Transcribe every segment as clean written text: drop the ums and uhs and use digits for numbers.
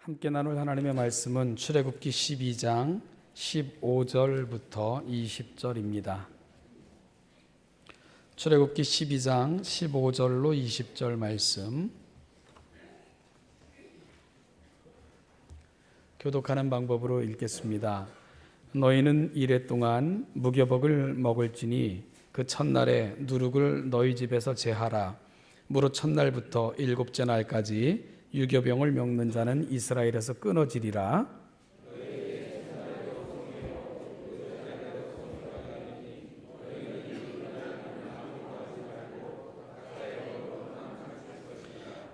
함께 나눌 하나님의 말씀은 출애굽기 12장 15절부터 20절입니다. 출애굽기 12장 15절로 20절 말씀, 교독하는 방법으로 읽겠습니다. 너희는 이레 동안 무교복을 먹을지니 그 첫날에 누룩을 너희 집에서 제하라. 무릇 첫날부터 일곱째 날까지 유교병을 먹는 자는 이스라엘에서 끊어지리라.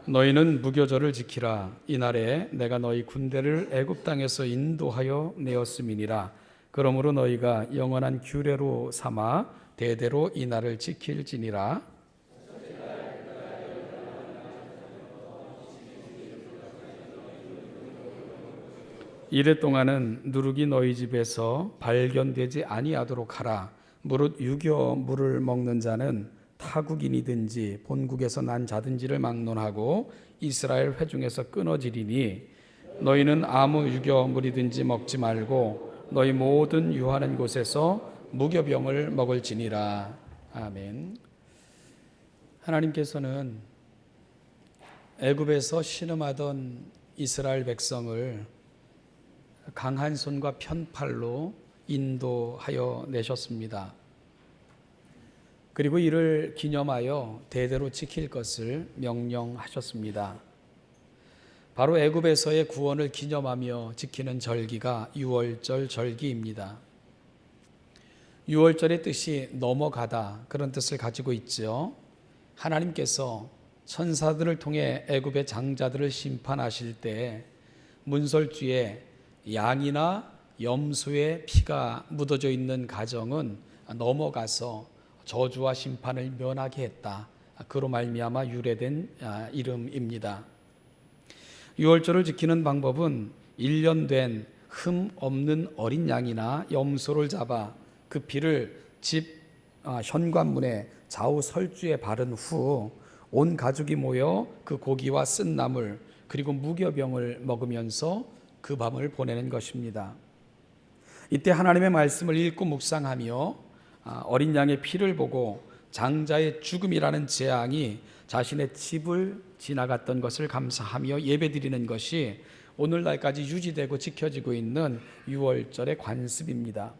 너희는 무교절을 지키라. 이날에 내가 너희 군대를 애굽 땅에서 인도하여 내었음이니라. 그러므로 너희가 영원한 규례로 삼아 대대로 이날을 지킬지니라. 이래 동안은 누룩이 너희 집에서 발견되지 아니하도록 하라. 무릇 유교물을 먹는 자는 타국인이든지 본국에서 난 자든지를 막론하고 이스라엘 회중에서 끊어지리니 너희는 아무 유교물이든지 먹지 말고 너희 모든 유하는 곳에서 무교병을 먹을지니라. 아멘. 하나님께서는 애굽에서 신음하던 이스라엘 백성을 강한 손과 편팔로 인도하여 내셨습니다. 그리고 이를 기념하여 대대로 지킬 것을 명령하셨습니다. 바로 애굽에서의 구원을 기념하며 지키는 절기가 유월절 절기입니다. 유월절의 뜻이 넘어가다, 그런 뜻을 가지고 있죠. 하나님께서 천사들을 통해 애굽의 장자들을 심판하실 때 문설주에 양이나 염소의 피가 묻어져 있는 가정은 넘어가서 저주와 심판을 면하게 했다. 그로 말미암아 유래된 이름입니다. 유월절을 지키는 방법은 1년 된 흠 없는 어린 양이나 염소를 잡아 그 피를 집 현관문에 좌우 설주에 바른 후 온 가족이 모여 그 고기와 쓴 나물 그리고 무교병을 먹으면서 그 밤을 보내는 것입니다. 이때 하나님의 말씀을 읽고 묵상하며 어린 양의 피를 보고 장자의 죽음이라는 재앙이 자신의 집을 지나갔던 것을 감사하며 예배드리는 것이 오늘날까지 유지되고 지켜지고 있는 유월절의 관습입니다.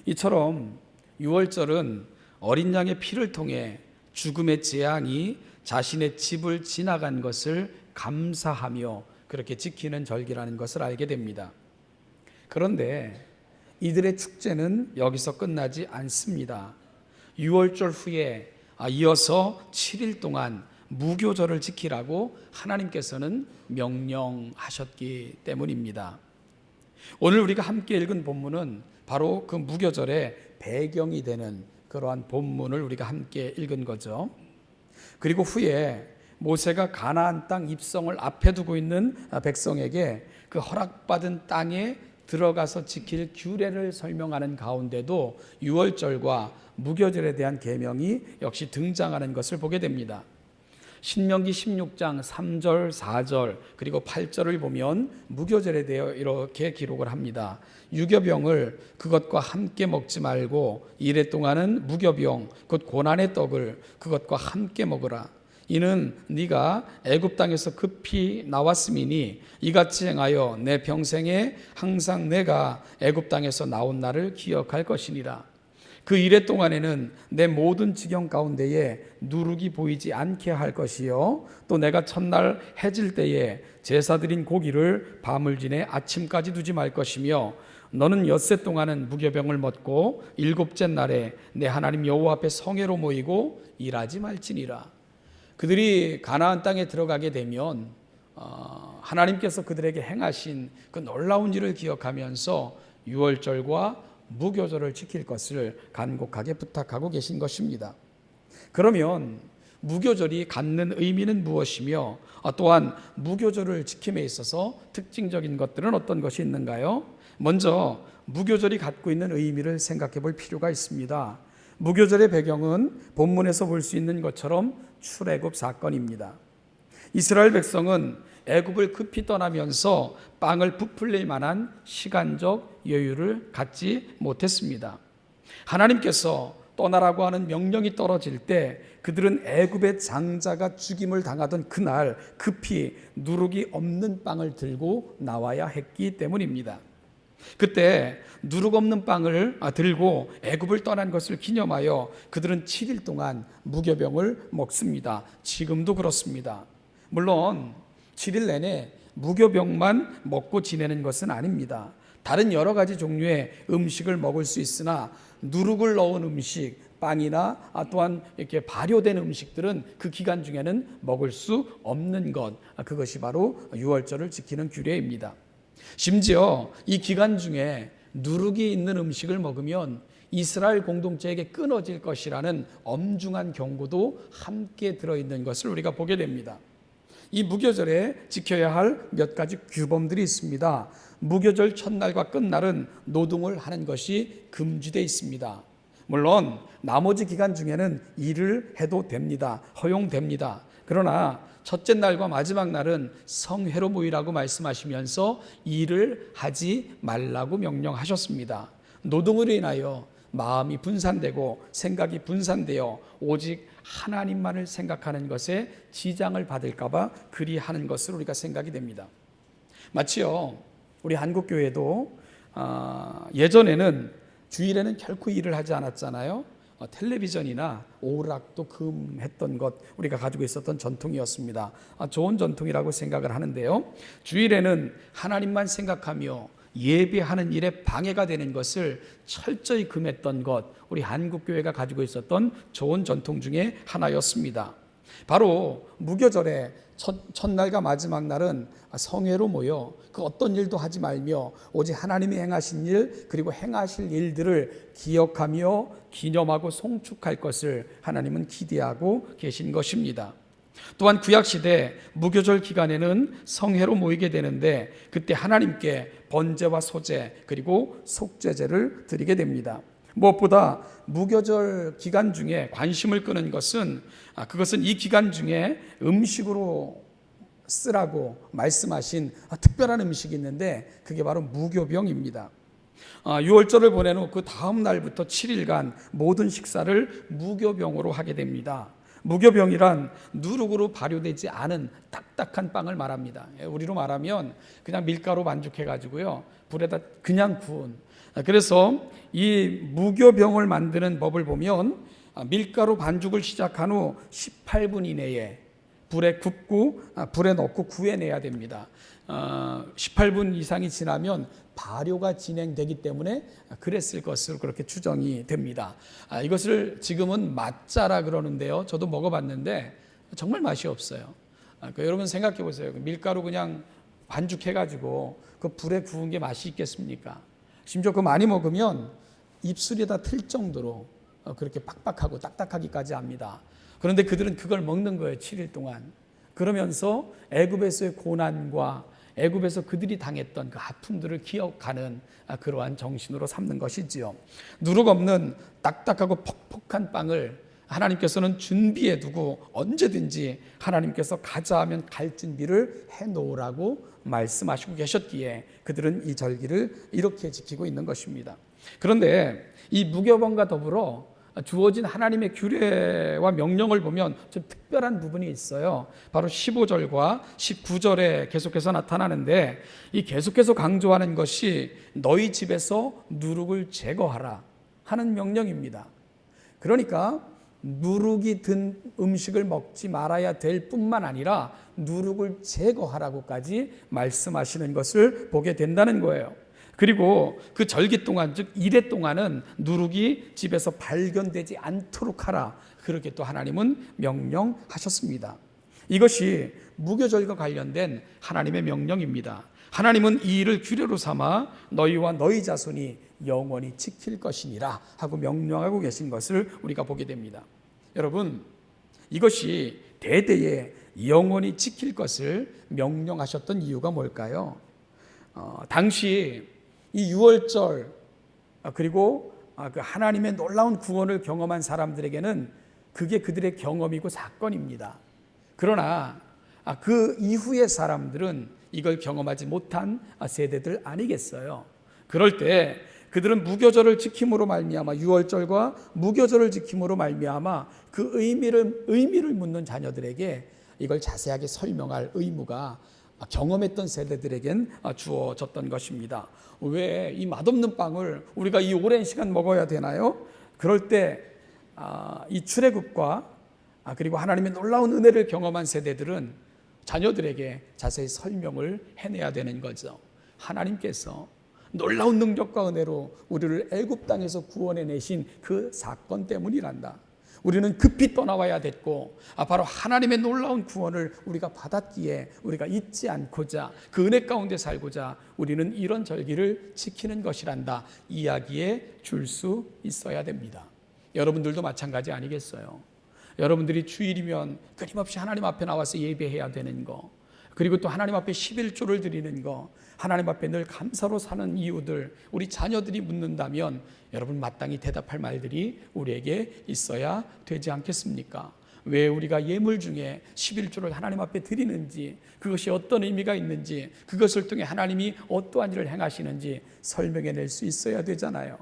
이처럼 유월절은 어린 양의 피를 통해 죽음의 재앙이 자신의 집을 지나간 것을 감사하며 그렇게 지키는 절기라는 것을 알게 됩니다. 그런데 이들의 축제는 여기서 끝나지 않습니다. 유월절 후에 이어서 7일 동안 무교절을 지키라고 하나님께서는 명령하셨기 때문입니다. 오늘 우리가 함께 읽은 본문은 바로 그 무교절의 배경이 되는 그러한 본문을 우리가 함께 읽은 거죠. 그리고 후에 모세가 가나안 땅 입성을 앞에 두고 있는 백성에게 그 허락받은 땅에 들어가서 지킬 규례를 설명하는 가운데도 유월절과 무교절에 대한 계명이 역시 등장하는 것을 보게 됩니다. 신명기 16장 3절, 4절 그리고 8절을 보면 무교절에 대해 이렇게 기록을 합니다. 유교병을 그것과 함께 먹지 말고 이래 동안은 무교병 곧 고난의 떡을 그것과 함께 먹으라. 이는 네가 애굽 땅에서 급히 나왔음이니 이같이 행하여 내 평생에 항상 내가 애굽 땅에서 나온 날을 기억할 것이니라. 그 이래 동안에는 내 모든 지경 가운데에 누룩이 보이지 않게 할 것이요 또 내가 첫날 해질 때에 제사 드린 고기를 밤을 지내 아침까지 두지 말 것이며 너는 엿새 동안은 무교병을 먹고 일곱째 날에 내 하나님 여호와 앞에 성회로 모이고 일하지 말지니라. 그들이 가나안 땅에 들어가게 되면 하나님께서 그들에게 행하신 그 놀라운 일을 기억하면서 유월절과 무교절을 지킬 것을 간곡하게 부탁하고 계신 것입니다. 그러면 무교절이 갖는 의미는 무엇이며 또한 무교절을 지킴에 있어서 특징적인 것들은 어떤 것이 있는가요? 먼저 무교절이 갖고 있는 의미를 생각해 볼 필요가 있습니다. 무교절의 배경은 본문에서 볼 수 있는 것처럼 출애굽 사건입니다. 이스라엘 백성은 애굽을 급히 떠나면서 빵을 부풀릴 만한 시간적 여유를 갖지 못했습니다. 하나님께서 떠나라고 하는 명령이 떨어질 때 그들은 애굽의 장자가 죽임을 당하던 그날 급히 누룩이 없는 빵을 들고 나와야 했기 때문입니다. 그때 누룩 없는 빵을 들고 애굽을 떠난 것을 기념하여 그들은 7일 동안 무교병을 먹습니다. 지금도 그렇습니다. 물론 7일 내내 무교병만 먹고 지내는 것은 아닙니다. 다른 여러 가지 종류의 음식을 먹을 수 있으나 누룩을 넣은 음식, 빵이나 또한 이렇게 발효된 음식들은 그 기간 중에는 먹을 수 없는 것, 그것이 바로 유월절을 지키는 규례입니다. 심지어 이 기간 중에 누룩이 있는 음식을 먹으면 이스라엘 공동체에게 끊어질 것이라는 엄중한 경고도 함께 들어있는 것을 우리가 보게 됩니다. 이 무교절에 지켜야 할 몇 가지 규범들이 있습니다. 무교절 첫날과 끝날은 노동을 하는 것이 금지되어 있습니다. 물론 나머지 기간 중에는 일을 해도 됩니다. 허용됩니다. 그러나 첫째 날과 마지막 날은 성회로 모이라고 말씀하시면서 일을 하지 말라고 명령하셨습니다. 노동으로 인하여 마음이 분산되고 생각이 분산되어 오직 하나님만을 생각하는 것에 지장을 받을까 봐 그리하는 것을 우리가 생각이 됩니다. 마치요 우리 한국교회도 예전에는 주일에는 결코 일을 하지 않았잖아요. 텔레비전이나 오락도 금했던 것 우리가 가지고 있었던 전통이었습니다. 좋은 전통이라고 생각을 하는데요. 주일에는 하나님만 생각하며 예배하는 일에 방해가 되는 것을 철저히 금했던 것 우리 한국교회가 가지고 있었던 좋은 전통 중에 하나였습니다. 바로 무교절에 첫날과 마지막 날은 성회로 모여 그 어떤 일도 하지 말며 오직 하나님이 행하신 일 그리고 행하실 일들을 기억하며 기념하고 송축할 것을 하나님은 기대하고 계신 것입니다. 또한 구약시대 무교절 기간에는 성회로 모이게 되는데 그때 하나님께 번제와 소제 그리고 속죄제를 드리게 됩니다. 무엇보다 무교절 기간 중에 관심을 끄는 것은 그것은 이 기간 중에 음식으로 쓰라고 말씀하신 특별한 음식이 있는데 그게 바로 무교병입니다. 유월절을 보내는 그 다음 날부터 7일간 모든 식사를 무교병으로 하게 됩니다. 무교병이란 누룩으로 발효되지 않은 딱딱한 빵을 말합니다. 우리로 말하면 그냥 밀가루 반죽해가지고요 불에다 그냥 구운. 그래서 이 무교병을 만드는 법을 보면 밀가루 반죽을 시작한 후 18분 이내에 불에 굽고 불에 넣고 구해내야 됩니다. 18분 이상이 지나면 발효가 진행되기 때문에 그랬을 것으로 그렇게 추정이 됩니다. 이것을 지금은 맛자라 그러는데요. 저도 먹어봤는데 정말 맛이 없어요. 여러분 생각해 보세요. 밀가루 그냥 반죽해가지고 그 불에 구운 게 맛이 있겠습니까? 심지어 그 많이 먹으면 입술에다 틀 정도로 그렇게 빡빡하고 딱딱하기까지 합니다. 그런데 그들은 그걸 먹는 거예요. 7일 동안. 그러면서 애굽에서의 고난과 애굽에서 그들이 당했던 그 아픔들을 기억하는 그러한 정신으로 삼는 것이지요. 누룩 없는 딱딱하고 퍽퍽한 빵을 하나님께서는 준비해 두고 언제든지 하나님께서 가자 하면 갈 준비를 해 놓으라고 말씀하시고 계셨기에 그들은 이 절기를 이렇게 지키고 있는 것입니다. 그런데 이 무교병과 더불어 주어진 하나님의 규례와 명령을 보면 좀 특별한 부분이 있어요. 바로 15절과 19절에 계속해서 나타나는데 이 계속해서 강조하는 것이 너희 집에서 누룩을 제거하라 하는 명령입니다. 그러니까 누룩이 든 음식을 먹지 말아야 될 뿐만 아니라 누룩을 제거하라고까지 말씀하시는 것을 보게 된다는 거예요. 그리고 그 절기 동안 즉 이래 동안은 누룩이 집에서 발견되지 않도록 하라 그렇게 또 하나님은 명령하셨습니다. 이것이 무교절과 관련된 하나님의 명령입니다. 하나님은 이 일을 규례로 삼아 너희와 너희 자손이 영원히 지킬 것이니라 하고 명령하고 계신 것을 우리가 보게 됩니다. 여러분 이것이 대대에 영원히 지킬 것을 명령하셨던 이유가 뭘까요? 당시 이 유월절 그리고 그 하나님의 놀라운 구원을 경험한 사람들에게는 그게 그들의 경험이고 사건입니다. 그러나 그 이후의 사람들은 이걸 경험하지 못한 세대들 아니겠어요. 그럴 때 그들은 무교절을 지킴으로 말미암아, 유월절과 무교절을 지킴으로 말미암아 그 의미를 묻는 자녀들에게 이걸 자세하게 설명할 의무가 경험했던 세대들에겐 주어졌던 것입니다. 왜 이 맛없는 빵을 우리가 이 오랜 시간 먹어야 되나요? 그럴 때 이 출애굽과 그리고 하나님의 놀라운 은혜를 경험한 세대들은 자녀들에게 자세히 설명을 해내야 되는 거죠. 하나님께서 놀라운 능력과 은혜로 우리를 애굽 땅에서 구원해 내신 그 사건 때문이란다. 우리는 급히 떠나와야 됐고 바로 하나님의 놀라운 구원을 우리가 받았기에 우리가 잊지 않고자 그 은혜 가운데 살고자 우리는 이런 절기를 지키는 것이란다. 이야기에 줄 수 있어야 됩니다. 여러분들도 마찬가지 아니겠어요? 여러분들이 주일이면 끊임없이 하나님 앞에 나와서 예배해야 되는 거, 그리고 또 하나님 앞에 11조를 드리는 거, 하나님 앞에 늘 감사로 사는 이유들 우리 자녀들이 묻는다면 여러분 마땅히 대답할 말들이 우리에게 있어야 되지 않겠습니까? 왜 우리가 예물 중에 11조를 하나님 앞에 드리는지, 그것이 어떤 의미가 있는지, 그것을 통해 하나님이 어떠한 일을 행하시는지 설명해낼 수 있어야 되잖아요.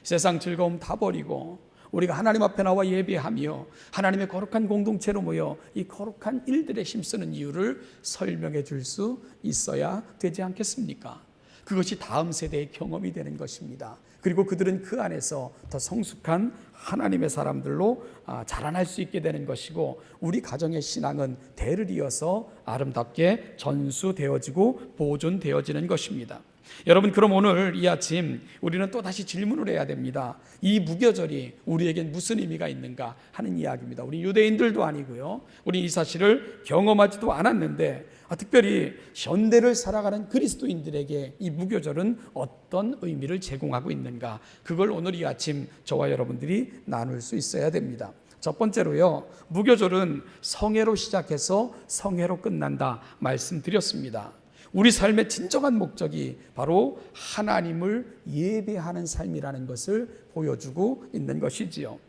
세상 즐거움 다 버리고 우리가 하나님 앞에 나와 예배하며 하나님의 거룩한 공동체로 모여 이 거룩한 일들에 힘쓰는 이유를 설명해 줄 수 있어야 되지 않겠습니까? 그것이 다음 세대의 경험이 되는 것입니다. 그리고 그들은 그 안에서 더 성숙한 하나님의 사람들로 자라날 수 있게 되는 것이고, 우리 가정의 신앙은 대를 이어서 아름답게 전수되어지고 보존되어지는 것입니다. 여러분, 그럼 오늘 이 아침 우리는 또 다시 질문을 해야 됩니다. 이 무교절이 우리에겐 무슨 의미가 있는가 하는 이야기입니다. 우리 유대인들도 아니고요, 우리 이 사실을 경험하지도 않았는데 특별히 현대를 살아가는 그리스도인들에게 이 무교절은 어떤 의미를 제공하고 있는가, 그걸 오늘 이 아침 저와 여러분들이 나눌 수 있어야 됩니다. 첫 번째로요, 무교절은 성회로 시작해서 성회로 끝난다 말씀드렸습니다. 우리 삶의 진정한 목적이 바로 하나님을 예배하는 삶이라는 것을 보여주고 있는 것이지요.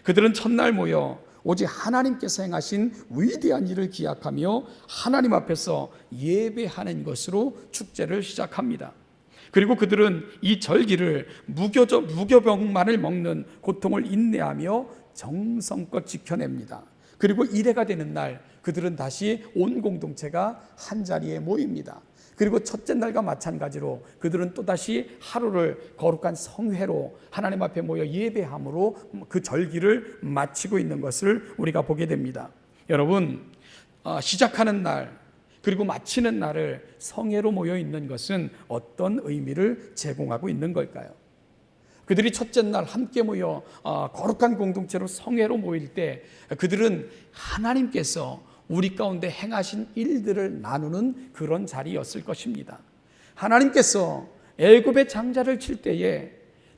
그들은 첫날 모여 오직 하나님께서 행하신 위대한 일을 기약하며 하나님 앞에서 예배하는 것으로 축제를 시작합니다. 그리고 그들은 이 절기를 무교병만을 먹는 고통을 인내하며 정성껏 지켜냅니다. 그리고 이래가 되는 날 그들은 다시 온 공동체가 한 자리에 모입니다. 그리고 첫째 날과 마찬가지로 그들은 또다시 하루를 거룩한 성회로 하나님 앞에 모여 예배함으로 그 절기를 마치고 있는 것을 우리가 보게 됩니다. 여러분, 시작하는 날 그리고 마치는 날을 성회로 모여 있는 것은 어떤 의미를 제공하고 있는 걸까요? 그들이 첫째 날 함께 모여 거룩한 공동체로 성회로 모일 때 그들은 하나님께서 우리 가운데 행하신 일들을 나누는 그런 자리였을 것입니다. 하나님께서 애굽의 장자를 칠 때에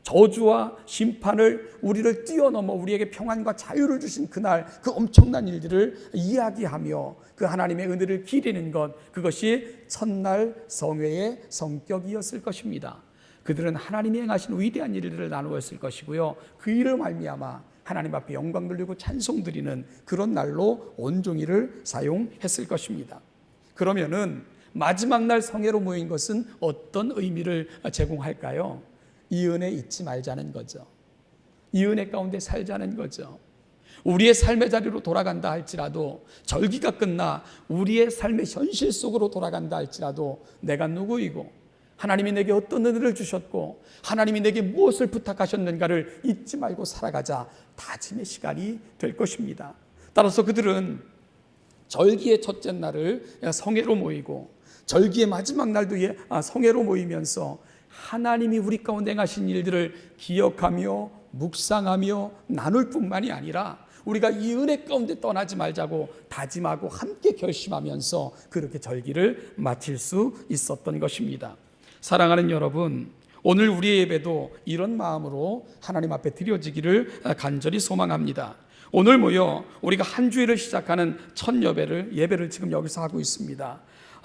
저주와 심판을 우리를 뛰어넘어 우리에게 평안과 자유를 주신 그날 그 엄청난 일들을 이야기하며 그 하나님의 은혜를 기리는 것, 그것이 첫날 성회의 성격이었을 것입니다. 그들은 하나님이 행하신 위대한 일들을 나누었을 것이고요, 그 일을 말미암아 하나님 앞에 영광 돌리고 찬송 드리는 그런 날로 온종일을 사용했을 것입니다. 그러면은 마지막 날 성회로 모인 것은 어떤 의미를 제공할까요? 이 은혜 잊지 말자는 거죠. 이 은혜 가운데 살자는 거죠. 우리의 삶의 자리로 돌아간다 할지라도, 절기가 끝나 우리의 삶의 현실 속으로 돌아간다 할지라도 내가 누구이고 하나님이 내게 어떤 은혜를 주셨고 하나님이 내게 무엇을 부탁하셨는가를 잊지 말고 살아가자 다짐의 시간이 될 것입니다. 따라서 그들은 절기의 첫째 날을 성회로 모이고 절기의 마지막 날도 성회로 모이면서 하나님이 우리 가운데 행하신 일들을 기억하며 묵상하며 나눌 뿐만이 아니라 우리가 이 은혜 가운데 떠나지 말자고 다짐하고 함께 결심하면서 그렇게 절기를 마칠 수 있었던 것입니다. 사랑하는 여러분, 오늘 우리의 예배도 이런 마음으로 하나님 앞에 드려지기를 간절히 소망합니다. 오늘 모여 우리가 한 주일을 시작하는 첫 예배를 지금 여기서 하고 있습니다.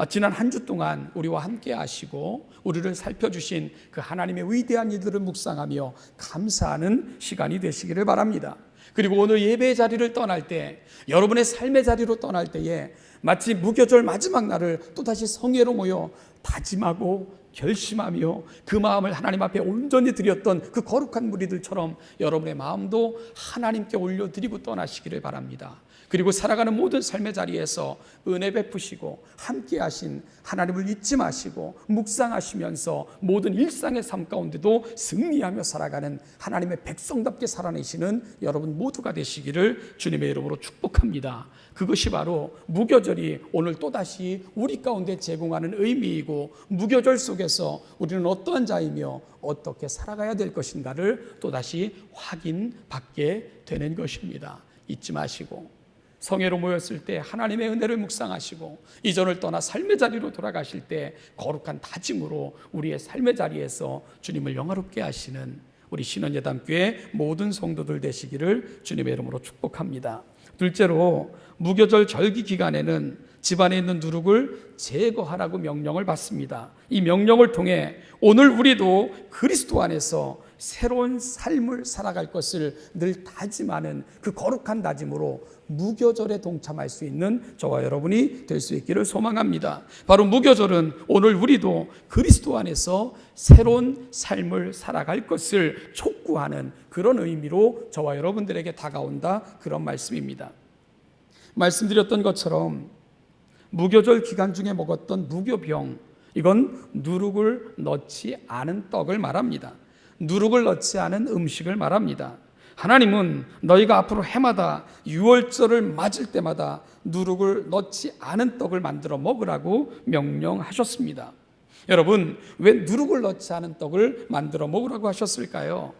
지난 한 주 동안 우리와 함께 하시고 우리를 살펴주신 그 하나님의 위대한 일들을 묵상하며 감사하는 시간이 되시기를 바랍니다. 그리고 오늘 예배의 자리를 떠날 때, 여러분의 삶의 자리로 떠날 때에 마치 무교절 마지막 날을 또다시 성회로 모여 다짐하고 결심하며 그 마음을 하나님 앞에 온전히 드렸던 그 거룩한 무리들처럼 여러분의 마음도 하나님께 올려드리고 떠나시기를 바랍니다. 그리고 살아가는 모든 삶의 자리에서 은혜 베푸시고 함께 하신 하나님을 잊지 마시고 묵상하시면서 모든 일상의 삶 가운데도 승리하며 살아가는 하나님의 백성답게 살아내시는 여러분 모두가 되시기를 주님의 이름으로 축복합니다. 그것이 바로 무교절이 오늘 또다시 우리 가운데 제공하는 의미이고, 무교절 속에서 우리는 어떠한 자이며 어떻게 살아가야 될 것인가를 또다시 확인받게 되는 것입니다. 잊지 마시고 성회로 모였을 때 하나님의 은혜를 묵상하시고, 이전을 떠나 삶의 자리로 돌아가실 때 거룩한 다짐으로 우리의 삶의 자리에서 주님을 영화롭게 하시는 우리 신원예담교회 모든 성도들 되시기를 주님의 이름으로 축복합니다. 둘째로, 무교절 절기 기간에는 집안에 있는 누룩을 제거하라고 명령을 받습니다. 이 명령을 통해 오늘 우리도 그리스도 안에서 새로운 삶을 살아갈 것을 늘 다짐하는 그 거룩한 다짐으로 무교절에 동참할 수 있는 저와 여러분이 될 수 있기를 소망합니다. 바로 무교절은 오늘 우리도 그리스도 안에서 새로운 삶을 살아갈 것을 촉구하는 그런 의미로 저와 여러분들에게 다가온다, 그런 말씀입니다. 말씀드렸던 것처럼 무교절 기간 중에 먹었던 무교병, 이건 누룩을 넣지 않은 떡을 말합니다. 누룩을 넣지 않은 음식을 말합니다. 하나님은 너희가 앞으로 해마다 유월절을 맞을 때마다 누룩을 넣지 않은 떡을 만들어 먹으라고 명령하셨습니다. 여러분, 왜 누룩을 넣지 않은 떡을 만들어 먹으라고 하셨을까요?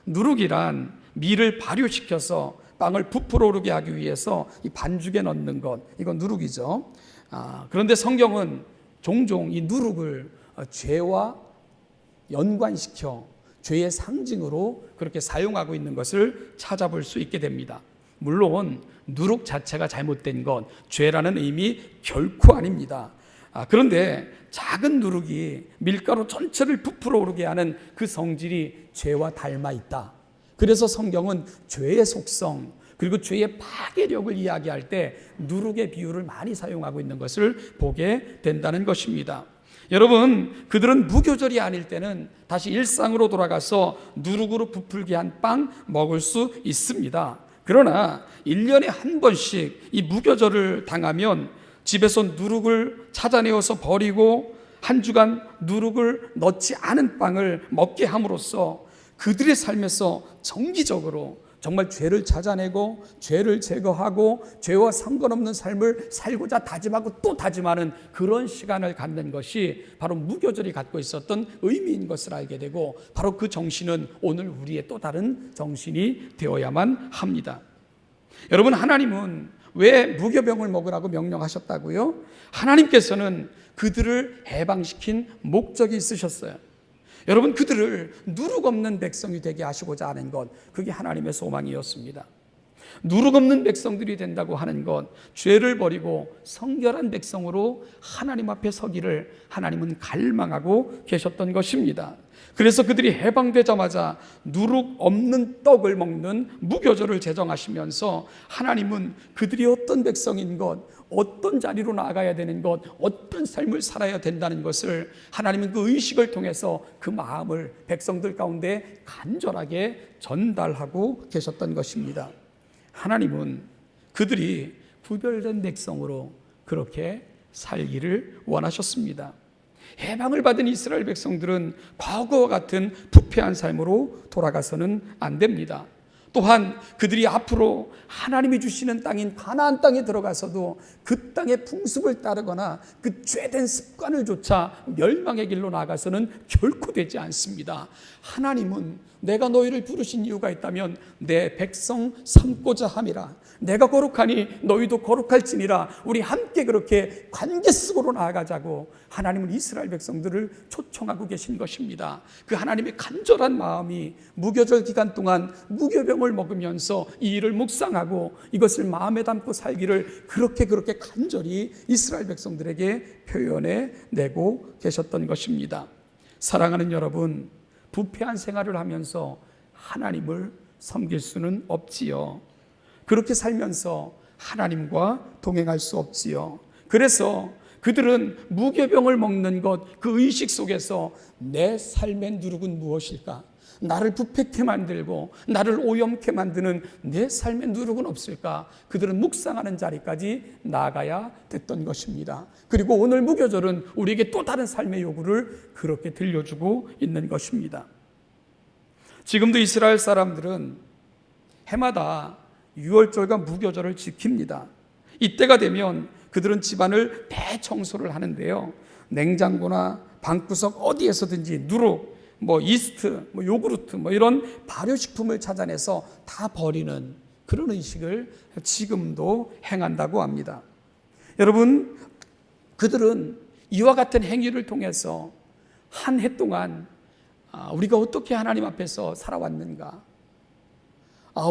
누룩이란 밀을 발효시켜서 빵을 부풀어 오르게 하기 위해서 이 반죽에 넣는 것, 이건 누룩이죠. 그런데 성경은 종종 이 누룩을 죄와 연관시켜 죄의 상징으로 그렇게 사용하고 있는 것을 찾아볼 수 있게 됩니다. 물론 누룩 자체가 잘못된 건 죄라는 의미 결코 아닙니다. 그런데 작은 누룩이 밀가루 전체를 부풀어 오르게 하는 그 성질이 죄와 닮아 있다. 그래서 성경은 죄의 속성, 그리고 죄의 파괴력을 이야기할 때 누룩의 비유를 많이 사용하고 있는 것을 보게 된다는 것입니다. 여러분, 그들은 무교절이 아닐 때는 다시 일상으로 돌아가서 누룩으로 부풀게 한 빵 먹을 수 있습니다. 그러나 1년에 한 번씩 이 무교절을 당하면 집에서 누룩을 찾아내어서 버리고 한 주간 누룩을 넣지 않은 빵을 먹게 함으로써 그들의 삶에서 정기적으로 정말 죄를 찾아내고 죄를 제거하고 죄와 상관없는 삶을 살고자 다짐하고 또 다짐하는 그런 시간을 갖는 것이 바로 무교절이 갖고 있었던 의미인 것을 알게 되고, 바로 그 정신은 오늘 우리의 또 다른 정신이 되어야만 합니다. 여러분, 하나님은 왜 무교병을 먹으라고 명령하셨다고요? 하나님께서는 그들을 해방시킨 목적이 있으셨어요. 여러분, 그들을 누룩 없는 백성이 되게 하시고자 하는 것, 그게 하나님의 소망이었습니다. 누룩 없는 백성들이 된다고 하는 것, 죄를 버리고 성결한 백성으로 하나님 앞에 서기를 하나님은 갈망하고 계셨던 것입니다. 그래서 그들이 해방되자마자 누룩 없는 떡을 먹는 무교절을 제정하시면서 하나님은 그들이 어떤 백성인 것, 어떤 자리로 나아가야 되는 것, 어떤 삶을 살아야 된다는 것을 하나님은 그 의식을 통해서 그 마음을 백성들 가운데 간절하게 전달하고 계셨던 것입니다. 하나님은 그들이 구별된 백성으로 그렇게 살기를 원하셨습니다. 해방을 받은 이스라엘 백성들은 과거와 같은 부패한 삶으로 돌아가서는 안 됩니다. 또한 그들이 앞으로 하나님이 주시는 땅인 가나안 땅에 들어가서도 그 땅의 풍습을 따르거나 그 죄된 습관을 좇아 멸망의 길로 나아가서는 결코 되지 않습니다. 하나님은 내가 너희를 부르신 이유가 있다면 내 백성 삼고자 함이라, 내가 거룩하니 너희도 거룩할지니라, 우리 함께 그렇게 관계 속으로 나아가자고 하나님은 이스라엘 백성들을 초청하고 계신 것입니다. 그 하나님의 간절한 마음이 무교절 기간 동안 무교병을 먹으면서 이 일을 묵상하고 이것을 마음에 담고 살기를 그렇게 간절히 이스라엘 백성들에게 표현해 내고 계셨던 것입니다. 사랑하는 여러분, 부패한 생활을 하면서 하나님을 섬길 수는 없지요. 그렇게 살면서 하나님과 동행할 수 없지요. 그래서 그들은 무교병을 먹는 것, 그 의식 속에서 내 삶의 누룩은 무엇일까? 나를 부패케 만들고 나를 오염케 만드는 내 삶의 누룩은 없을까? 그들은 묵상하는 자리까지 나아가야 됐던 것입니다. 그리고 오늘 무교절은 우리에게 또 다른 삶의 요구를 그렇게 들려주고 있는 것입니다. 지금도 이스라엘 사람들은 해마다 유월절과 무교절을 지킵니다. 이때가 되면 그들은 집안을 대청소를 하는데요, 냉장고나 방구석 어디에서든지 누룩, 이스트, 요구르트, 이런 발효식품을 찾아내서 다 버리는 그런 의식을 지금도 행한다고 합니다. 여러분, 그들은 이와 같은 행위를 통해서 한 해 동안 우리가 어떻게 하나님 앞에서 살아왔는가,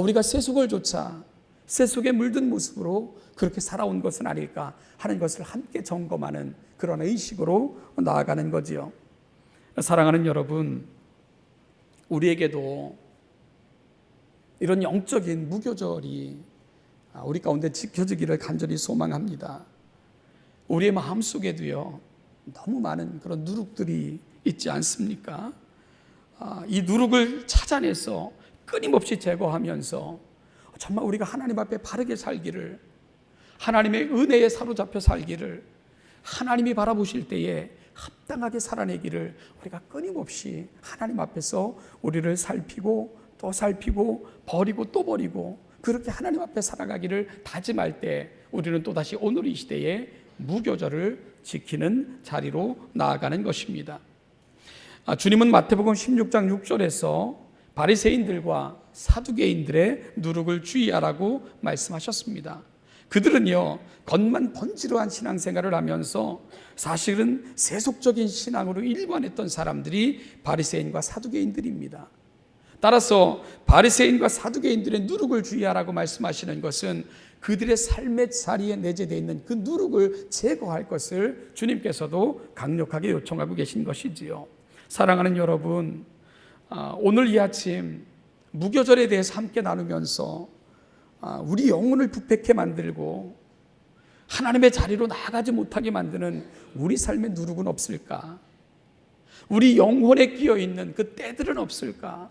우리가 세속을 좇아 세속에 물든 모습으로 그렇게 살아온 것은 아닐까 하는 것을 함께 점검하는 그런 의식으로 나아가는 거지요. 사랑하는 여러분, 우리에게도 이런 영적인 무교절이 우리 가운데 지켜지기를 간절히 소망합니다. 우리의 마음속에도요, 너무 많은 그런 누룩들이 있지 않습니까? 이 누룩을 찾아내서 끊임없이 제거하면서 정말 우리가 하나님 앞에 바르게 살기를, 하나님의 은혜에 사로잡혀 살기를, 하나님이 바라보실 때에 합당하게 살아내기를 우리가 끊임없이 하나님 앞에서 우리를 살피고 또 살피고 버리고 또 버리고 그렇게 하나님 앞에 살아가기를 다짐할 때 우리는 또다시 오늘 이 시대에 무교절을 지키는 자리로 나아가는 것입니다. 주님은 마태복음 16장 6절에서 바리새인들과 사두개인들의 누룩을 주의하라고 말씀하셨습니다. 그들은요, 겉만 번지르한 신앙생활을 하면서 사실은 세속적인 신앙으로 일관했던 사람들이 바리새인과 사두개인들입니다. 따라서 바리새인과 사두개인들의 누룩을 주의하라고 말씀하시는 것은 그들의 삶의 자리에 내재되어 있는 그 누룩을 제거할 것을 주님께서도 강력하게 요청하고 계신 것이지요. 사랑하는 여러분, 오늘 이 아침 무교절에 대해서 함께 나누면서 우리 영혼을 부패케 만들고 하나님의 자리로 나아가지 못하게 만드는 우리 삶의 누룩은 없을까? 우리 영혼에 끼어있는 그 때들은 없을까?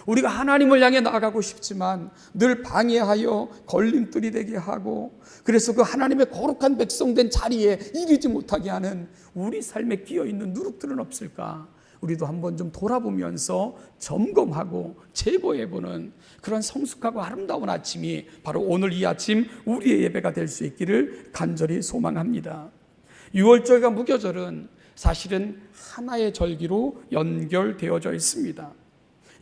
우리가 하나님을 향해 나아가고 싶지만 늘 방해하여 걸림돌이 되게 하고, 그래서 그 하나님의 거룩한 백성된 자리에 이르지 못하게 하는 우리 삶에 끼어있는 누룩들은 없을까? 우리도 한번 좀 돌아보면서 점검하고 제거해보는 그런 성숙하고 아름다운 아침이 바로 오늘 이 아침 우리의 예배가 될 수 있기를 간절히 소망합니다. 유월절과 무교절은 사실은 하나의 절기로 연결되어져 있습니다.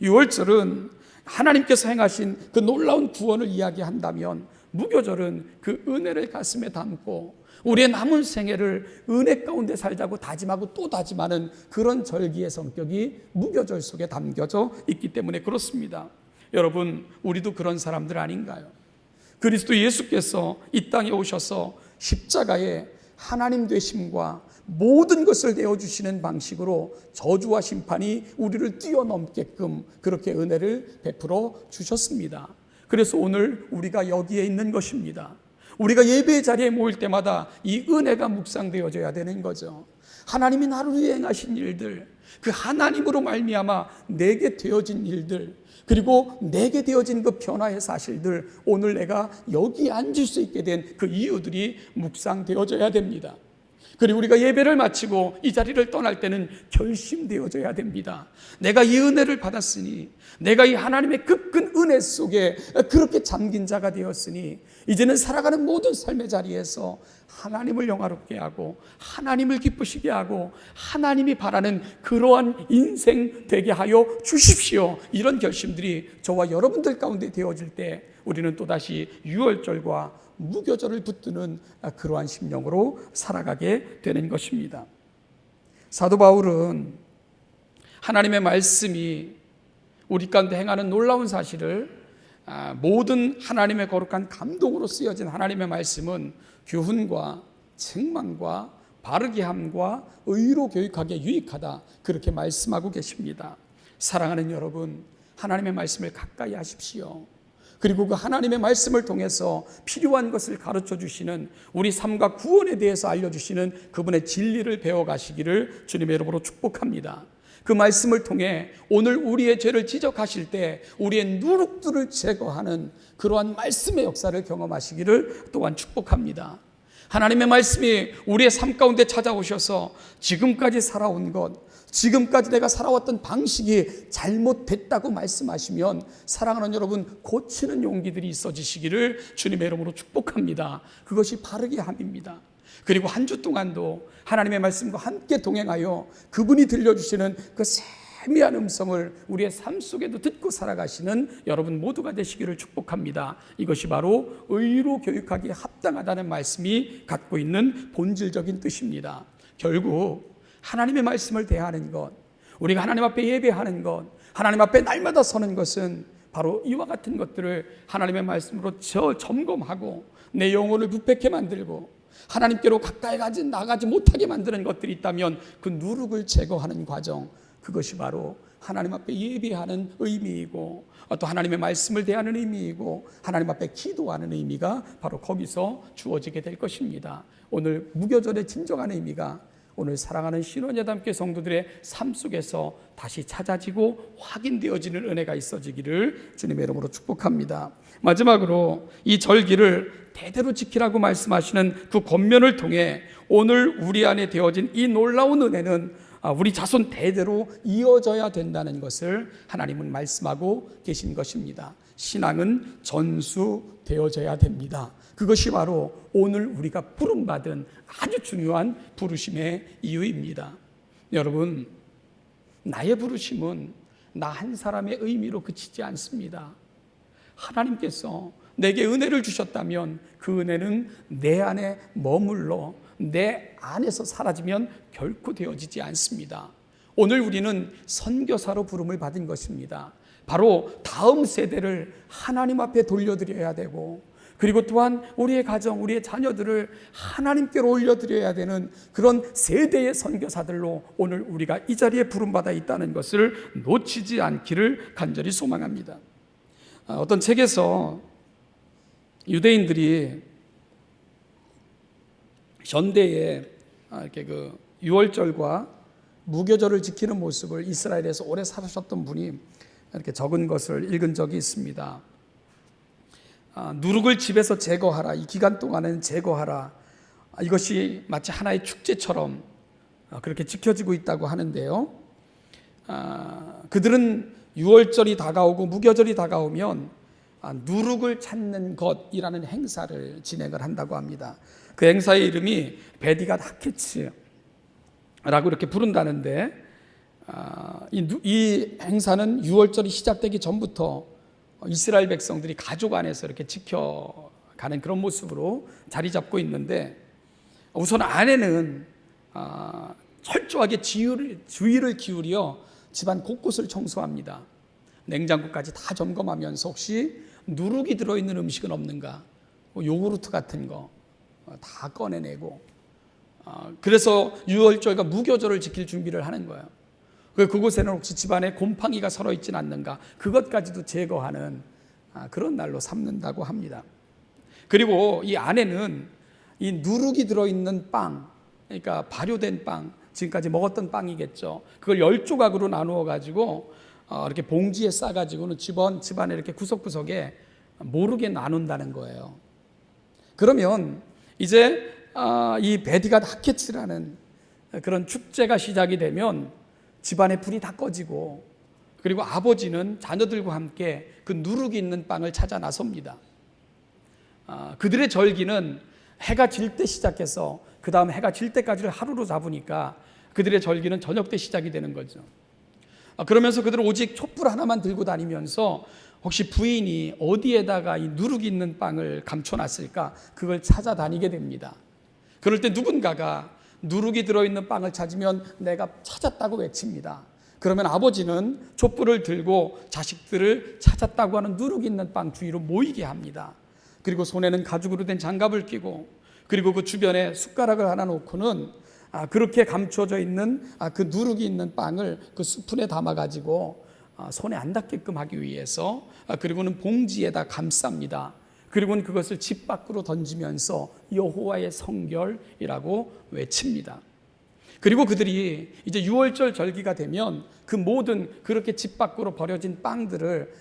유월절은 하나님께서 행하신 그 놀라운 구원을 이야기한다면, 무교절은 그 은혜를 가슴에 담고 우리의 남은 생애를 은혜 가운데 살자고 다짐하고 또 다짐하는 그런 절기의 성격이 무교절 속에 담겨져 있기 때문에 그렇습니다. 여러분, 우리도 그런 사람들 아닌가요? 그리스도 예수께서 이 땅에 오셔서 십자가에 하나님 되심과 모든 것을 내어주시는 방식으로 저주와 심판이 우리를 뛰어넘게끔 그렇게 은혜를 베풀어 주셨습니다. 그래서 오늘 우리가 여기에 있는 것입니다. 우리가 예배의 자리에 모일 때마다 이 은혜가 묵상되어져야 되는 거죠. 하나님이 나를 위해 행하신 일들, 그 하나님으로 말미암아 내게 되어진 일들, 그리고 내게 되어진 그 변화의 사실들, 오늘 내가 여기 앉을 수 있게 된 그 이유들이 묵상되어져야 됩니다. 그리고 우리가 예배를 마치고 이 자리를 떠날 때는 결심되어져야 됩니다. 내가 이 은혜를 받았으니, 내가 이 하나님의 급큰 은혜 속에 그렇게 잠긴 자가 되었으니 이제는 살아가는 모든 삶의 자리에서 하나님을 영화롭게 하고 하나님을 기쁘시게 하고 하나님이 바라는 그러한 인생 되게 하여 주십시오. 이런 결심들이 저와 여러분들 가운데 되어질 때 우리는 또다시 유월절과 무교절을 붙드는 그러한 심령으로 살아가게 되는 것입니다. 사도 바울은 하나님의 말씀이 우리 가운데 행하는 놀라운 사실을, 모든 하나님의 거룩한 감동으로 쓰여진 하나님의 말씀은 교훈과 책망과 바르게 함과 의로 교육하기에 유익하다, 그렇게 말씀하고 계십니다. 사랑하는 여러분, 하나님의 말씀을 가까이 하십시오. 그리고 그 하나님의 말씀을 통해서 필요한 것을 가르쳐 주시는, 우리 삶과 구원에 대해서 알려주시는 그분의 진리를 배워가시기를 주님의 이름으로 축복합니다. 그 말씀을 통해 오늘 우리의 죄를 지적하실 때 우리의 누룩들을 제거하는 그러한 말씀의 역사를 경험하시기를 또한 축복합니다. 하나님의 말씀이 우리의 삶 가운데 찾아오셔서 지금까지 살아온 것, 지금까지 내가 살아왔던 방식이 잘못됐다고 말씀하시면 사랑하는 여러분, 고치는 용기들이 있어지시기를 주님의 이름으로 축복합니다. 그것이 바르게 함입니다. 그리고 한 주 동안도 하나님의 말씀과 함께 동행하여 그분이 들려주시는 그 세미한 음성을 우리의 삶 속에도 듣고 살아가시는 여러분 모두가 되시기를 축복합니다. 이것이 바로 의로 교육하기에 합당하다는 말씀이 갖고 있는 본질적인 뜻입니다. 결국 하나님의 말씀을 대하는 것, 우리가 하나님 앞에 예배하는 것, 하나님 앞에 날마다 서는 것은 바로 이와 같은 것들을 하나님의 말씀으로 점검하고 내 영혼을 부패케 만들고 하나님께로 가까이 나가지 못하게 만드는 것들이 있다면 그 누룩을 제거하는 과정, 그것이 바로 하나님 앞에 예배하는 의미이고 또 하나님의 말씀을 대하는 의미이고 하나님 앞에 기도하는 의미가 바로 거기서 주어지게 될 것입니다. 오늘 무교절의 진정한 의미가 오늘 사랑하는 신원여담교회 성도들의 삶 속에서 다시 찾아지고 확인되어지는 은혜가 있어지기를 주님의 이름으로 축복합니다. 마지막으로 이 절기를 대대로 지키라고 말씀하시는 그 권면을 통해 오늘 우리 안에 되어진 이 놀라운 은혜는 우리 자손 대대로 이어져야 된다는 것을 하나님은 말씀하고 계신 것입니다. 신앙은 전수되어져야 됩니다. 그것이 바로 오늘 우리가 부름받은 아주 중요한 부르심의 이유입니다. 여러분, 나의 부르심은 나 한 사람의 의미로 그치지 않습니다. 하나님께서 내게 은혜를 주셨다면 그 은혜는 내 안에 머물러 내 안에서 사라지면 결코 되어지지 않습니다. 오늘 우리는 선교사로 부름을 받은 것입니다. 바로 다음 세대를 하나님 앞에 돌려드려야 되고, 그리고 또한 우리의 가정, 우리의 자녀들을 하나님께로 올려드려야 되는 그런 세대의 선교사들로 오늘 우리가 이 자리에 부름받아 있다는 것을 놓치지 않기를 간절히 소망합니다. 어떤 책에서 유대인들이 현대에 이렇게 그 유월절과 무교절을 지키는 모습을 이스라엘에서 오래 사셨던 분이 이렇게 적은 것을 읽은 적이 있습니다. 누룩을 집에서 제거하라. 이 기간 동안에는 제거하라. 이것이 마치 하나의 축제처럼 그렇게 지켜지고 있다고 하는데요. 그들은 유월절이 다가오고 무교절이 다가오면 누룩을 찾는 것이라는 행사를 진행을 한다고 합니다. 그 행사의 이름이 베디갓 하케츠라고 이렇게 부른다는데, 이 행사는 유월절이 시작되기 전부터 이스라엘 백성들이 가족 안에서 이렇게 지켜가는 그런 모습으로 자리 잡고 있는데, 우선 아내는 철저하게 주의를 기울여 집안 곳곳을 청소합니다. 냉장고까지 다 점검하면서 혹시 누룩이 들어있는 음식은 없는가, 요구르트 같은 거 다 꺼내내고, 그래서 유월절과 무교절을 지킬 준비를 하는 거예요. 그곳에는 혹시 집안에 곰팡이가 서러 있지는 않는가, 그것까지도 제거하는 그런 날로 삼는다고 합니다. 그리고 이 안에는 이 누룩이 들어있는 빵, 그러니까 발효된 빵, 지금까지 먹었던 빵이겠죠. 그걸 10조각으로 나누어 가지고 이렇게 봉지에 싸가지고는 집안에 이렇게 구석구석에 모르게 나눈다는 거예요. 그러면 이제 이 베디갓 하케츠라는 그런 축제가 시작이 되면 집안에 불이 다 꺼지고, 그리고 아버지는 자녀들과 함께 그 누룩이 있는 빵을 찾아 나섭니다. 그들의 절기는 해가 질 때 시작해서 그 다음 해가 질 때까지를 하루로 잡으니까 그들의 절기는 저녁 때 시작이 되는 거죠. 그러면서 그들은 오직 촛불 하나만 들고 다니면서 혹시 부인이 어디에다가 이 누룩이 있는 빵을 감춰놨을까, 그걸 찾아다니게 됩니다. 그럴 때 누군가가 누룩이 들어있는 빵을 찾으면 내가 찾았다고 외칩니다. 그러면 아버지는 촛불을 들고 자식들을 찾았다고 하는 누룩이 있는 빵 주위로 모이게 합니다. 그리고 손에는 가죽으로 된 장갑을 끼고, 그리고 그 주변에 숟가락을 하나 놓고는 그렇게 감춰져 있는 그 누룩이 있는 빵을 그 스푼에 담아가지고 손에 안 닿게끔 하기 위해서 그리고는 봉지에다 감쌉니다. 그리고는 그것을 집 밖으로 던지면서 여호와의 성결이라고 외칩니다. 그리고 그들이 이제 유월절 절기가 되면 그 모든 그렇게 집 밖으로 버려진 빵들을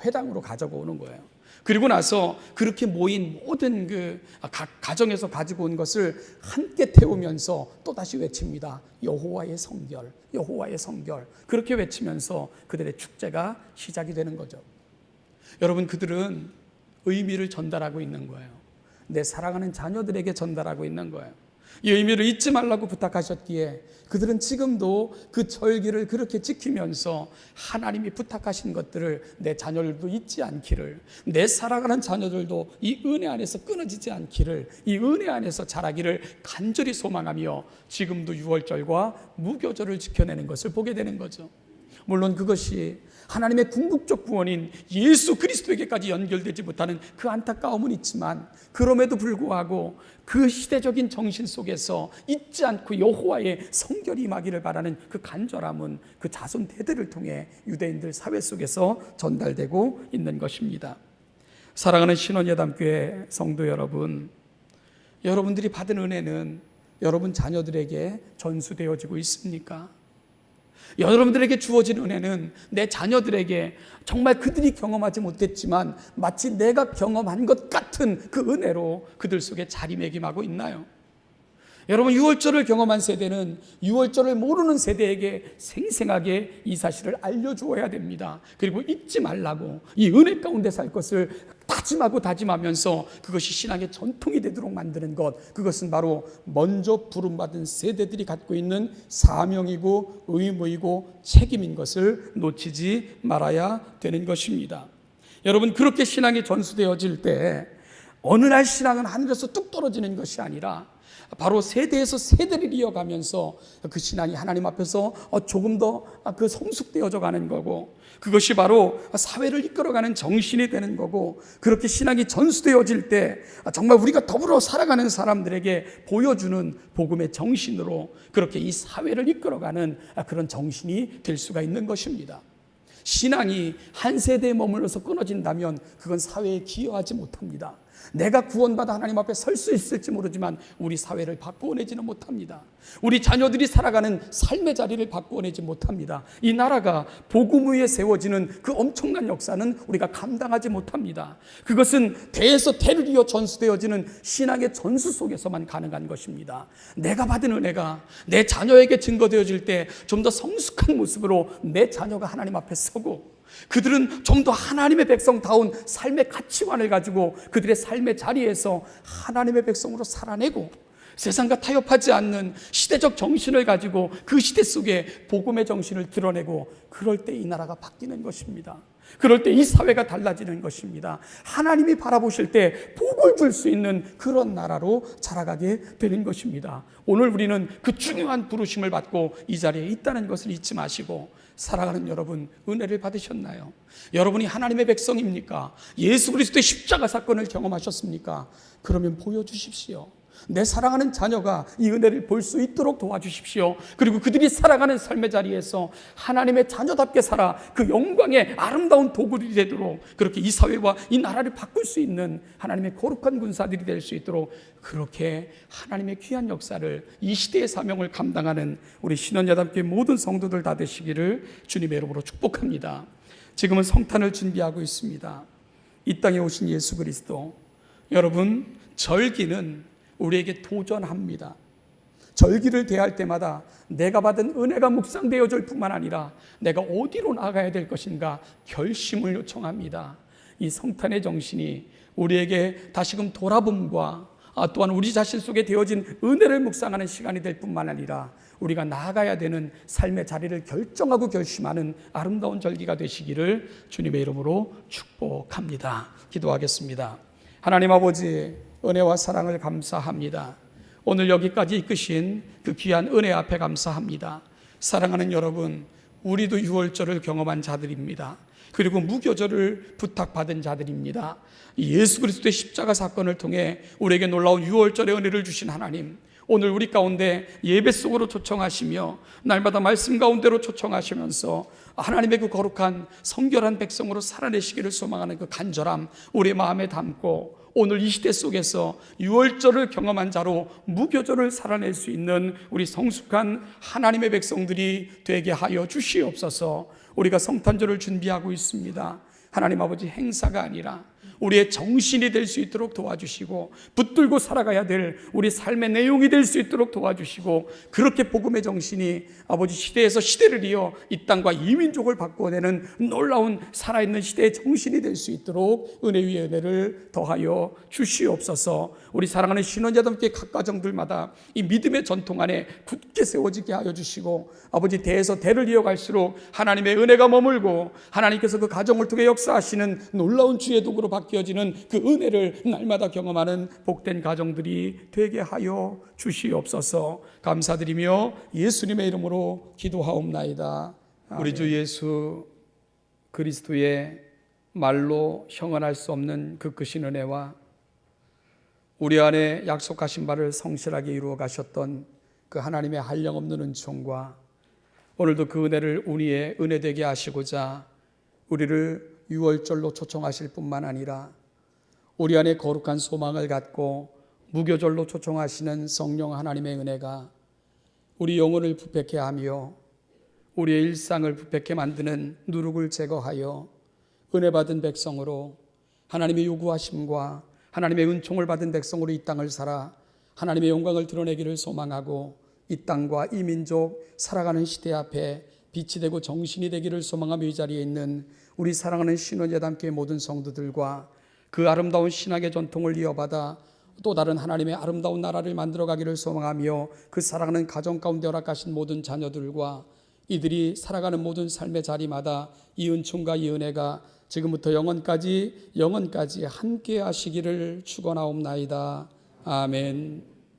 회당으로 가져고 오는 거예요. 그리고 나서 그렇게 모인 모든 각 가정에서 가지고 온 것을 함께 태우면서 또다시 외칩니다. 여호와의 성결, 여호와의 성결. 그렇게 외치면서 그들의 축제가 시작이 되는 거죠. 여러분, 그들은 의미를 전달하고 있는 거예요. 내 사랑하는 자녀들에게 전달하고 있는 거예요. 이 의미를 잊지 말라고 부탁하셨기에 그들은 지금도 그 절기를 그렇게 지키면서 하나님이 부탁하신 것들을 내 자녀들도 잊지 않기를, 내 사랑하는 자녀들도 이 은혜 안에서 끊어지지 않기를, 이 은혜 안에서 자라기를 간절히 소망하며 지금도 유월절과 무교절을 지켜내는 것을 보게 되는 거죠. 물론 그것이 하나님의 궁극적 구원인 예수 그리스도에게까지 연결되지 못하는 그 안타까움은 있지만, 그럼에도 불구하고 그 시대적인 정신 속에서 잊지 않고 여호와의 성결이 임하기를 바라는 그 간절함은 그 자손 대대를 통해 유대인들 사회 속에서 전달되고 있는 것입니다. 사랑하는 신원예담교회 성도 여러분, 여러분들이 받은 은혜는 여러분 자녀들에게 전수되어지고 있습니까? 여러분들에게 주어진 은혜는 내 자녀들에게 정말 그들이 경험하지 못했지만 마치 내가 경험한 것 같은 그 은혜로 그들 속에 자리매김하고 있나요? 여러분, 유월절을 경험한 세대는 유월절을 모르는 세대에게 생생하게 이 사실을 알려주어야 됩니다. 그리고 잊지 말라고, 이 은혜 가운데 살 것을 다짐하면서 그것이 신앙의 전통이 되도록 만드는 것, 그것은 바로 먼저 부름받은 세대들이 갖고 있는 사명이고 의무이고 책임인 것을 놓치지 말아야 되는 것입니다. 여러분, 그렇게 신앙이 전수되어질 때 어느 날 신앙은 하늘에서 뚝 떨어지는 것이 아니라 바로 세대에서 세대를 이어가면서 그 신앙이 하나님 앞에서 조금 더 그 성숙되어져 가는 거고, 그것이 바로 사회를 이끌어가는 정신이 되는 거고, 그렇게 신앙이 전수되어질 때 정말 우리가 더불어 살아가는 사람들에게 보여주는 복음의 정신으로 그렇게 이 사회를 이끌어가는 그런 정신이 될 수가 있는 것입니다. 신앙이 한 세대에 머물러서 끊어진다면 그건 사회에 기여하지 못합니다. 내가 구원받아 하나님 앞에 설 수 있을지 모르지만 우리 사회를 바꾸어내지는 못합니다. 우리 자녀들이 살아가는 삶의 자리를 바꾸어내지 못합니다. 이 나라가 복음 위에 세워지는 그 엄청난 역사는 우리가 감당하지 못합니다. 그것은 대에서 대를 이어 전수되어지는 신앙의 전수 속에서만 가능한 것입니다. 내가 받은 은혜가 내 자녀에게 증거되어질 때 좀 더 성숙한 모습으로 내 자녀가 하나님 앞에 서고, 그들은 좀 더 하나님의 백성다운 삶의 가치관을 가지고 그들의 삶의 자리에서 하나님의 백성으로 살아내고, 세상과 타협하지 않는 시대적 정신을 가지고 그 시대 속에 복음의 정신을 드러내고, 그럴 때 이 나라가 바뀌는 것입니다. 그럴 때 이 사회가 달라지는 것입니다. 하나님이 바라보실 때 복을 줄 수 있는 그런 나라로 자라가게 되는 것입니다. 오늘 우리는 그 중요한 부르심을 받고 이 자리에 있다는 것을 잊지 마시고, 사랑하는 여러분, 은혜를 받으셨나요? 여러분이 하나님의 백성입니까? 예수 그리스도의 십자가 사건을 경험하셨습니까? 그러면 보여주십시오. 내 사랑하는 자녀가 이 은혜를 볼 수 있도록 도와주십시오. 그리고 그들이 살아가는 삶의 자리에서 하나님의 자녀답게 살아 그 영광의 아름다운 도구들이 되도록, 그렇게 이 사회와 이 나라를 바꿀 수 있는 하나님의 거룩한 군사들이 될 수 있도록, 그렇게 하나님의 귀한 역사를, 이 시대의 사명을 감당하는 우리 신원야담교회 모든 성도들 다 되시기를 주님의 이름으로 축복합니다. 지금은 성탄을 준비하고 있습니다. 이 땅에 오신 예수 그리스도, 여러분, 절기는 우리에게 도전합니다. 절기를 대할 때마다 내가 받은 은혜가 묵상되어질 뿐만 아니라 내가 어디로 나가야 될 것인가 결심을 요청합니다. 이 성탄의 정신이 우리에게 다시금 돌아봄과 또한 우리 자신 속에 되어진 은혜를 묵상하는 시간이 될 뿐만 아니라 우리가 나아가야 되는 삶의 자리를 결정하고 결심하는 아름다운 절기가 되시기를 주님의 이름으로 축복합니다. 기도하겠습니다. 하나님 아버지, 은혜와 사랑을 감사합니다. 오늘 여기까지 이끄신 그 귀한 은혜 앞에 감사합니다. 사랑하는 여러분, 우리도 유월절을 경험한 자들입니다. 그리고 무교절을 부탁받은 자들입니다. 예수 그리스도의 십자가 사건을 통해 우리에게 놀라운 유월절의 은혜를 주신 하나님, 오늘 우리 가운데 예배 속으로 초청하시며 날마다 말씀 가운데로 초청하시면서 하나님의 그 거룩한 성결한 백성으로 살아내시기를 소망하는 그 간절함 우리 마음에 담고 오늘 이 시대 속에서 유월절을 경험한 자로 무교절을 살아낼 수 있는 우리 성숙한 하나님의 백성들이 되게 하여 주시옵소서. 우리가 성탄절을 준비하고 있습니다. 하나님 아버지, 행사가 아니라 우리의 정신이 될 수 있도록 도와주시고 붙들고 살아가야 될 우리 삶의 내용이 될 수 있도록 도와주시고, 그렇게 복음의 정신이 아버지 시대에서 시대를 이어 이 땅과 이 민족을 바꾸어내는 놀라운 살아있는 시대의 정신이 될 수 있도록 은혜 위에 은혜를 더하여 주시옵소서. 우리 사랑하는 신원자들께 각 가정들마다 이 믿음의 전통 안에 굳게 세워지게 하여 주시고, 아버지 대에서 대를 이어갈수록 하나님의 은혜가 머물고 하나님께서 그 가정을 통해 역사하시는 놀라운 주의 도구로 바뀌어지는 그 은혜를 날마다 경험하는 복된 가정들이 되게 하여 주시옵소서. 감사드리며 예수님의 이름으로 기도하옵나이다. 우리 주 예수 그리스도의 말로 형언할 수 없는 그 크신 은혜와 우리 안에 약속하신 바를 성실하게 이루어 가셨던 그 하나님의 한량없는 은총과 오늘도 그 은혜를 우리의 은혜 되게 하시고자 우리를 유월절로 초청하실 뿐만 아니라 우리 안에 거룩한 소망을 갖고 무교절로 초청하시는 성령 하나님의 은혜가 우리 영혼을 부패케 하며 우리의 일상을 부패케 만드는 누룩을 제거하여 은혜 받은 백성으로, 하나님의 요구하심과 하나님의 은총을 받은 백성으로 이 땅을 살아 하나님의 영광을 드러내기를 소망하고 이 땅과 이 민족 살아가는 시대 앞에 빛이 되고 정신이 되기를 소망하며 이 자리에 있는 우리 사랑하는 신원예담교회 모든 성도들과 그 아름다운 신학의 전통을 이어받아 또 다른 하나님의 아름다운 나라를 만들어가기를 소망하며 그 사랑하는 가정 가운데 허락하신 모든 자녀들과 이들이 살아가는 모든 삶의 자리마다 이 은총과 이 은혜가 지금부터 영원까지 함께 하시기를 축원하옵나이다. 아멘.